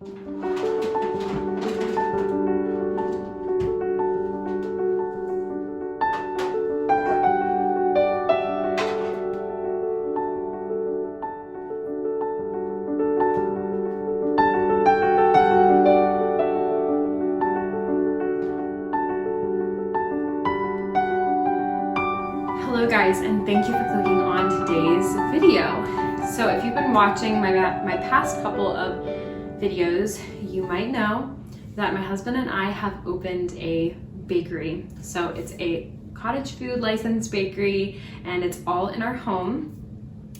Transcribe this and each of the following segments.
Hello guys, and thank you for clicking on today's video. So if you've been watching my past couple of videos, you might know that my husband and I have opened a bakery. So it's a cottage food licensed bakery and it's all in our home.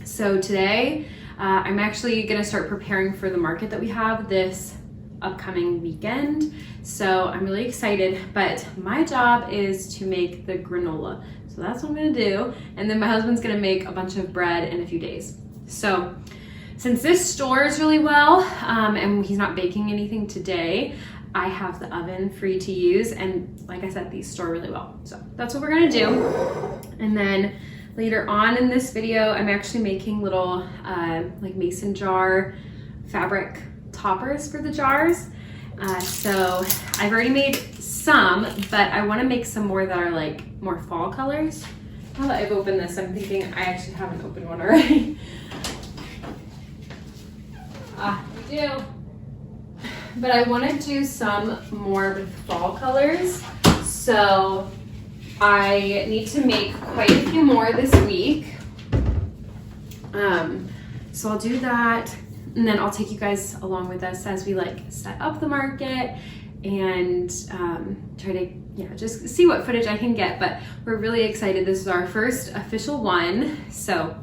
So today I'm actually gonna start preparing for the market that we have this upcoming weekend. So I'm really excited, but my job is to make the granola. So that's what I'm gonna do. And then my husband's gonna make a bunch of bread in a few days. So since this stores really well, and he's not baking anything today, I have the oven free to use. And like I said, these store really well. So that's what we're gonna do. And then later on in this video, I'm actually making little like mason jar fabric toppers for the jars. So I've already made some, but I want to make some more that are like more fall colors. Now that I've opened this, I'm thinking I actually haven't opened one already. We do. But I want to do some more with fall colors. So I need to make quite a few more this week. So I'll do that. And then I'll take you guys along with us as we like set up the market and try to just see what footage I can get. But we're really excited. This is our first official one. So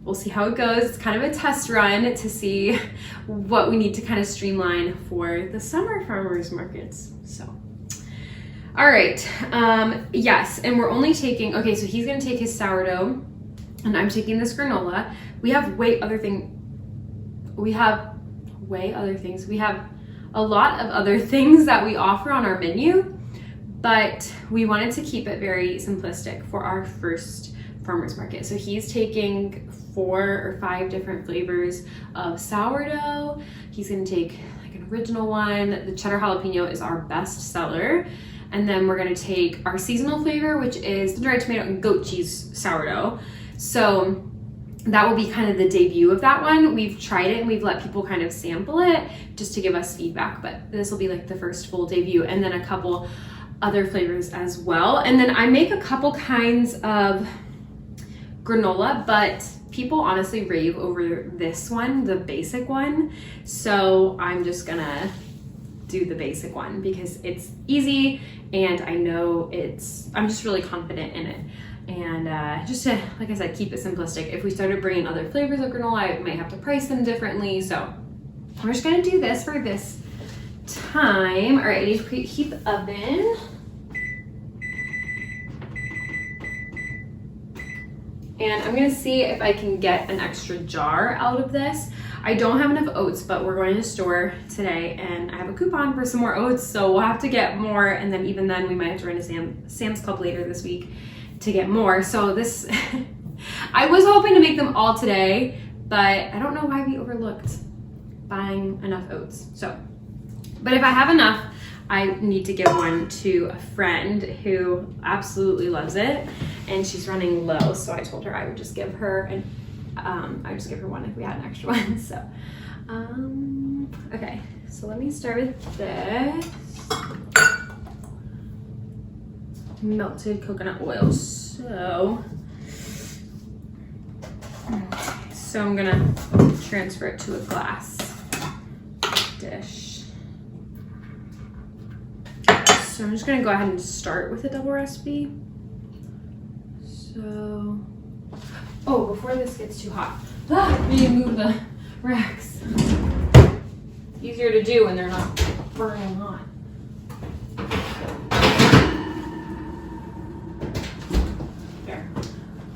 we'll see how it goes. It's kind of a test run to see what we need to kind of streamline for the summer farmers markets. So, all right. Yes, and we're only taking, okay, so he's gonna take his sourdough and I'm taking this granola. We have other things. We have a lot of other things that we offer on our menu, but we wanted to keep it very simplistic for our first farmers market. So he's taking 4 or 5 different flavors of sourdough. He's gonna take like an original one. The cheddar jalapeno is our best seller. And then we're gonna take our seasonal flavor, which is the dried tomato and goat cheese sourdough. So that will be kind of the debut of that one. We've tried it and we've let people kind of sample it just to give us feedback, but this will be like the first full debut, and then a couple other flavors as well. And then I make a couple kinds of granola, but people honestly rave over this one, the basic one. So I'm just gonna do the basic one because it's easy and I know I'm just really confident in it. And just to, like I said, keep it simplistic. If we started bringing other flavors of granola, I might have to price them differently. So we're just gonna do this for this time. All right, I need to preheat the oven. And I'm gonna see if I can get an extra jar out of this. I don't have enough oats, but we're going to the store today and I have a coupon for some more oats, so we'll have to get more. And then even then we might have to run to Sam's Club later this week to get more. So this, I was hoping to make them all today, but I don't know why we overlooked buying enough oats. So, but if I have enough, I need to give one to a friend who absolutely loves it and she's running low. So I told her I would just give her one if we had an extra one. So, okay, so let me start with this. Melted coconut oil. So I'm gonna transfer it to a glass dish. So I'm just gonna go ahead and start with a double recipe. So, oh, before this gets too hot, I need to move the racks. Easier to do when they're not burning hot.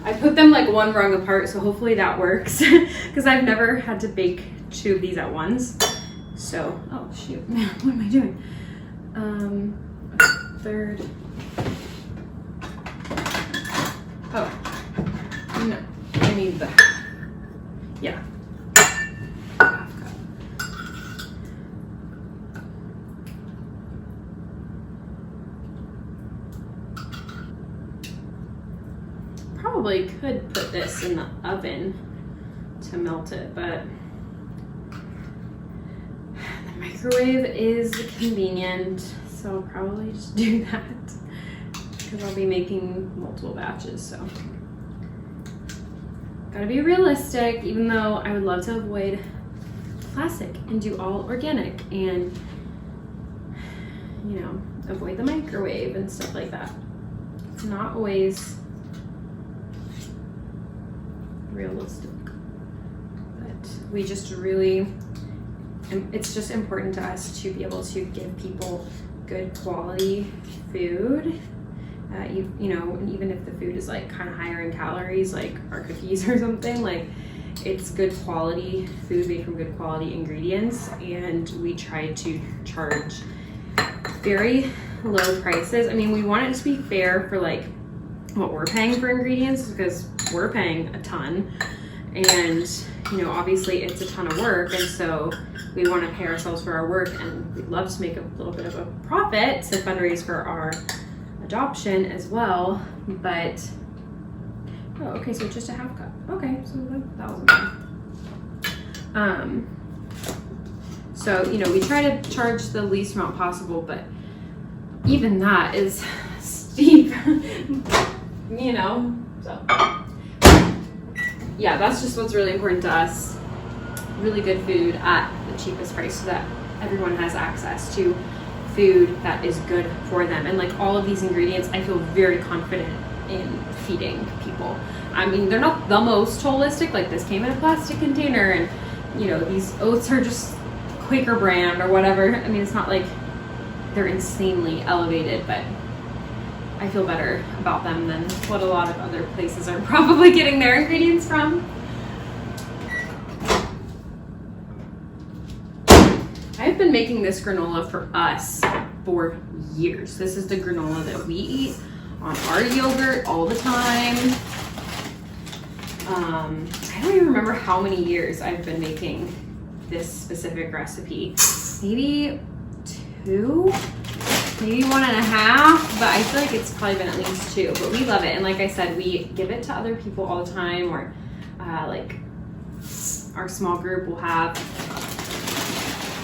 I put them like one rung apart, so hopefully that works because I've never had to bake 2 of these at once. So, oh shoot, man, what am I doing? Third. Oh, no, I need the, yeah. probably could put this in the oven to melt it, but the microwave is convenient, so I'll probably just do that because I'll be making multiple batches, so. Gotta be realistic, even though I would love to avoid plastic and do all organic and, you know, avoid the microwave and stuff like that. It's not always realistic, but we just really, it's just important to us to be able to give people good quality food. You know, even if the food is like kind of higher in calories, like our cookies or something, like it's good quality food made from good quality ingredients, and we try to charge very low prices. I mean, we want it to be fair for like what we're paying for ingredients, because we're paying a ton, and you know, obviously it's a ton of work, and so we want to pay ourselves for our work, and we'd love to make a little bit of a profit to fundraise for our adoption as well. But oh, okay, so just a half cup. Okay, so that wasn't bad. So you know, we try to charge the least amount possible, but even that is steep. You know, so yeah, that's just what's really important to us. Really good food at the cheapest price, so that everyone has access to food that is good for them. And like all of these ingredients, I feel very confident in feeding people. I mean, they're not the most holistic, like this came in a plastic container, and you know, these oats are just Quaker brand or whatever. I mean, it's not like they're insanely elevated, but I feel better about them than what a lot of other places are probably getting their ingredients from. I've been making this granola for us for years. This is the granola that we eat on our yogurt all the time. I don't even remember how many years I've been making this specific recipe. Maybe 2, maybe 1.5, but I feel like it's probably been at least 2, but we love it. And like I said, we give it to other people all the time, or like our small group will have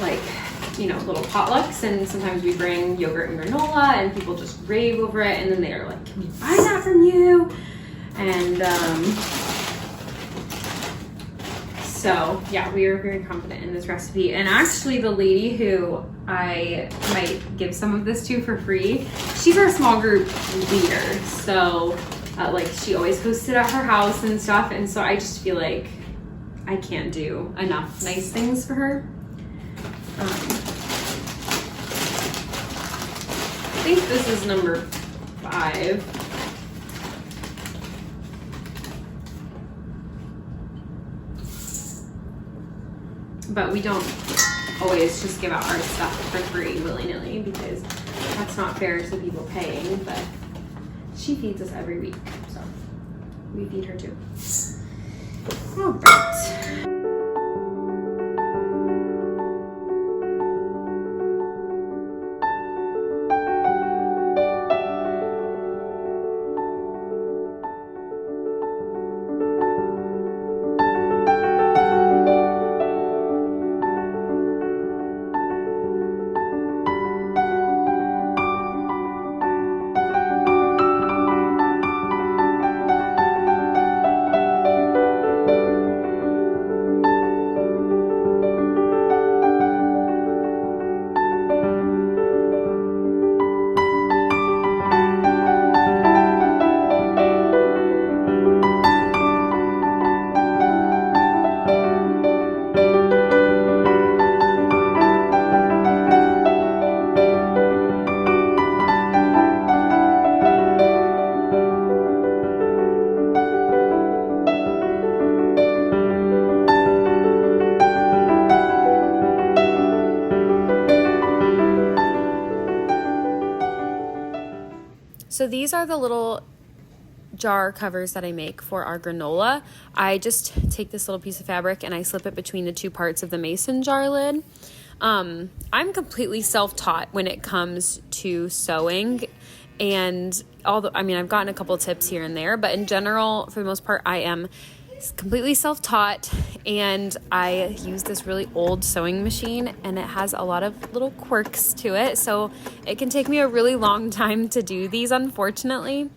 like, you know, little potlucks, and sometimes we bring yogurt and granola and people just rave over it, and then they're like, can we buy that from you? And so yeah, we are very confident in this recipe. And actually the lady who I might give some of this to for free, she's our small group leader, so like she always hosts it at her house and stuff, and so I just feel like I can't do enough nice things for her. I think this is number 5. But we don't always just give out our stuff for free willy-nilly, because that's not fair to people paying, but she feeds us every week, so we feed her too. All right. So these are the little jar covers that I make for our granola. I just take this little piece of fabric and I slip it between the 2 parts of the mason jar lid. I'm completely self-taught when it comes to sewing, and I mean, I've gotten a couple tips here and there, but in general, for the most part, I am completely self-taught, and I use this really old sewing machine, and it has a lot of little quirks to it, so it can take me a really long time to do these, unfortunately,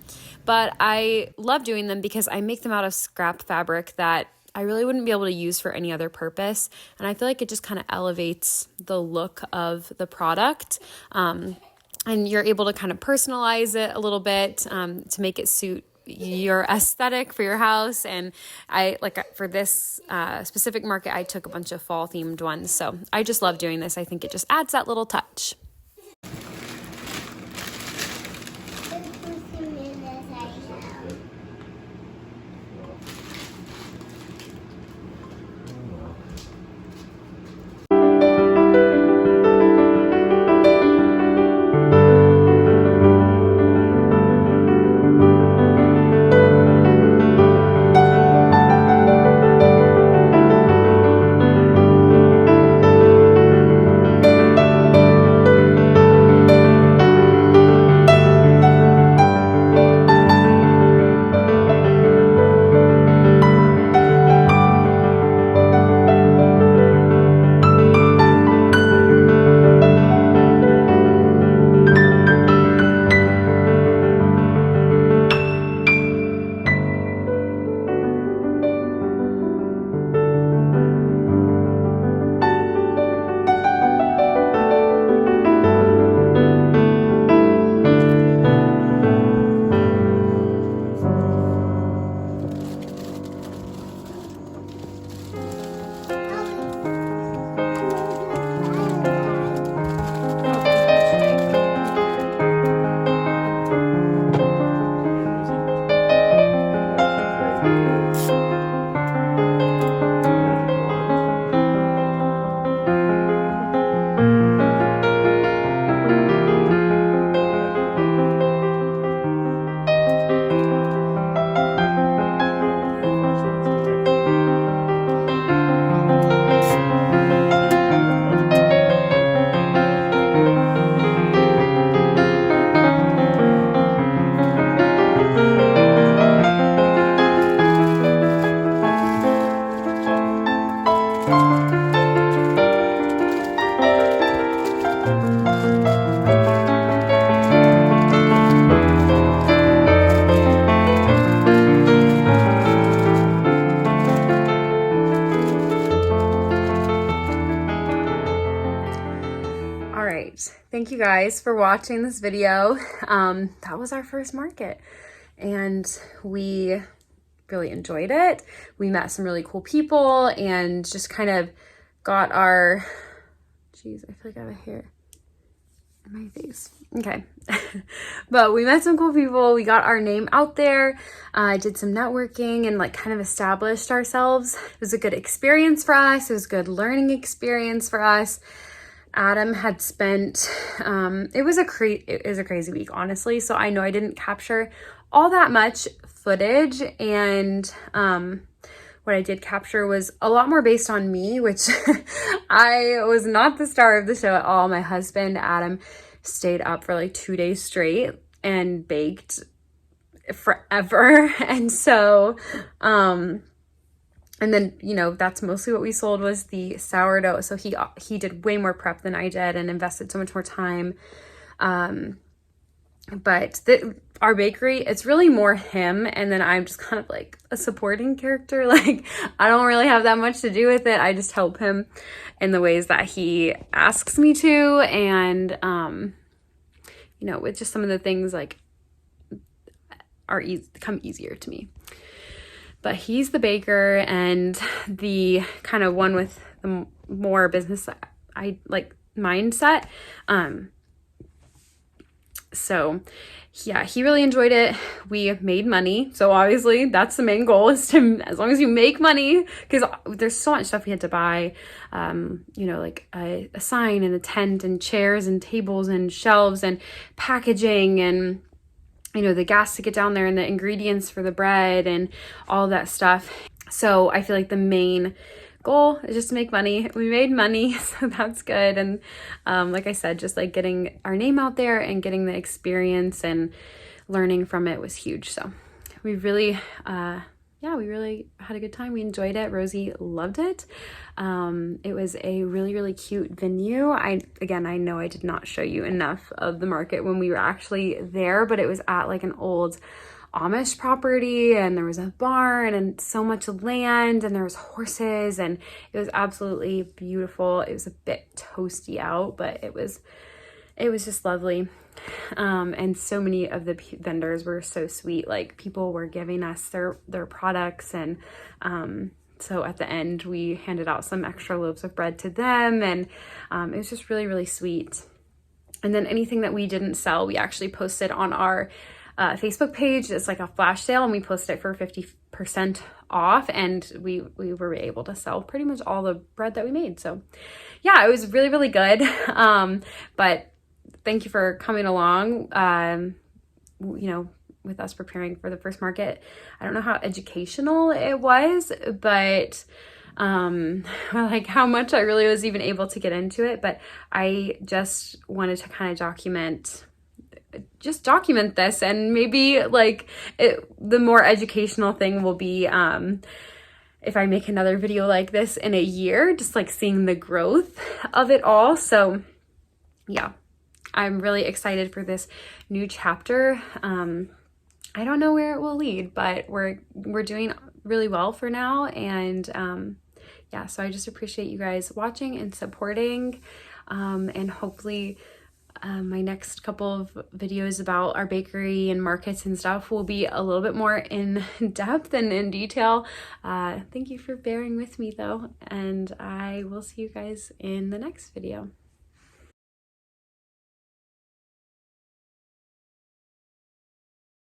but I love doing them because I make them out of scrap fabric that I really wouldn't be able to use for any other purpose, and I feel like it just kind of elevates the look of the product, and you're able to kind of personalize it a little bit to make it suit your aesthetic for your house. And I for this specific market, I took a bunch of fall themed ones, so I just love doing this. I think it just adds that little touch. Thank you guys for watching this video. That was our first market, and we really enjoyed it. We met some really cool people and just kind of got our, geez, I feel like I have a hair in my face. Okay. But we met some cool people. We got our name out there. Did some networking and like kind of established ourselves. It was a good experience for us. It was a good learning experience for us. Adam had spent, it was a crazy week, honestly. So I know I didn't capture all that much footage, and what I did capture was a lot more based on me, which I was not the star of the show at all. My husband, Adam, stayed up for like 2 days straight and baked forever. And so, and then, you know, that's mostly what we sold was the sourdough. So he did way more prep than I did and invested so much more time. But our bakery, it's really more him. And then I'm just kind of like a supporting character. Like, I don't really have that much to do with it. I just help him in the ways that he asks me to. And, you know, with just some of the things like become easier to me. But he's the baker and the kind of one with the more business mindset. So yeah, he really enjoyed it. We made money. So obviously that's the main goal, is to, as long as you make money, because there's so much stuff we had to buy, you know, like a sign and a tent and chairs and tables and shelves and packaging and, you know, the gas to get down there and the ingredients for the bread and all that stuff. So I feel like the main goal is just to make money. We made money, so that's good. And like I said, just like getting our name out there and getting the experience and learning from it was huge. So we really, we really had a good time. We enjoyed it. Rosie loved it. It was a really, really cute venue. I know I did not show you enough of the market when we were actually there, but it was at like an old Amish property, and there was a barn and so much land, and there was horses, and it was absolutely beautiful. It was a bit toasty out, but it was just lovely. And so many of the vendors were so sweet. Like, people were giving us their products, and so at the end we handed out some extra loaves of bread to them, and it was just really, really sweet. And then anything that we didn't sell, we actually posted on our Facebook page. It's like a flash sale, and we posted it for 50% off, and we were able to sell pretty much all the bread that we made. So yeah, it was really, really good. But thank you for coming along, with us preparing for the first market. I don't know how educational it was, but like how much I really was even able to get into it. But I just wanted to kind of document this, and maybe like the more educational thing will be if I make another video like this in a year, just like seeing the growth of it all. So yeah, I'm really excited for this new chapter. I don't know where it will lead, but we're doing really well for now. And so I just appreciate you guys watching and supporting, and hopefully my next couple of videos about our bakery and markets and stuff will be a little bit more in depth and in detail. Thank you for bearing with me though, and I will see you guys in the next video.